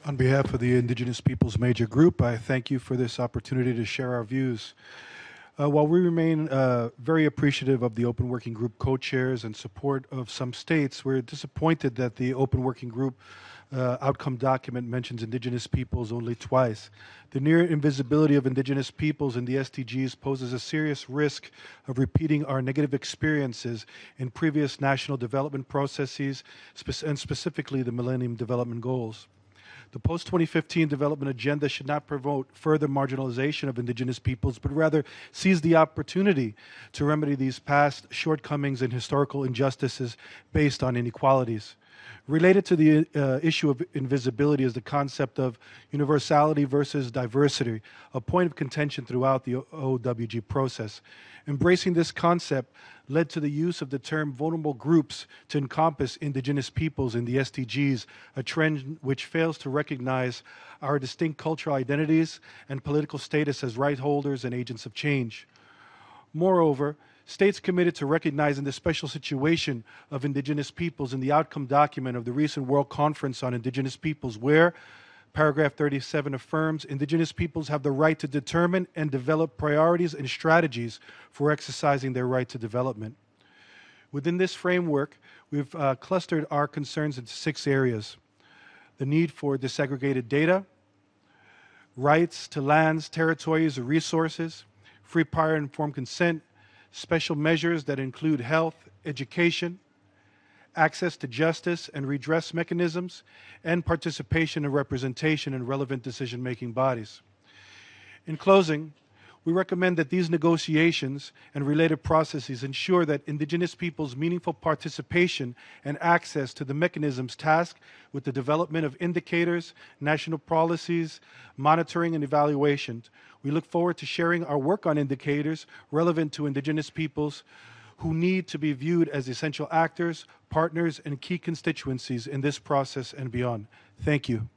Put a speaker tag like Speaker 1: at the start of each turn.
Speaker 1: On behalf of the Indigenous Peoples Major Group, I thank you for this opportunity to share our views. While we remain very appreciative of the Open Working Group co-chairs and support of some states, we're disappointed that the Open Working Group outcome document mentions Indigenous peoples only twice. The near invisibility of Indigenous peoples in the SDGs poses a serious risk of repeating our negative experiences in previous national development processes, and specifically the Millennium Development Goals. The post-2015 development agenda should not promote further marginalization of Indigenous peoples, but rather seize the opportunity to remedy these past shortcomings and historical injustices based on inequalities. Related to the issue of invisibility is the concept of universality versus diversity, a point of contention throughout the OWG process. Embracing this concept led to the use of the term vulnerable groups to encompass Indigenous peoples in the SDGs, a trend which fails to recognize our distinct cultural identities and political status as right holders and agents of change. Moreover, states committed to recognizing the special situation of Indigenous peoples in the outcome document of the recent World Conference on Indigenous Peoples, where paragraph 37 affirms Indigenous peoples have the right to determine and develop priorities and strategies for exercising their right to development. Within this framework, we've clustered our concerns into 6 areas: the need for disaggregated data, rights to lands, territories, or resources, free prior informed consent, special measures that include health, education, access to justice and redress mechanisms, and participation and representation in relevant decision-making bodies. In closing, we recommend that these negotiations and related processes ensure that Indigenous peoples' meaningful participation and access to the mechanisms tasked with the development of indicators, national policies, monitoring, and evaluation. We look forward to sharing our work on indicators relevant to Indigenous peoples who need to be viewed as essential actors, partners, and key constituencies in this process and beyond. Thank you.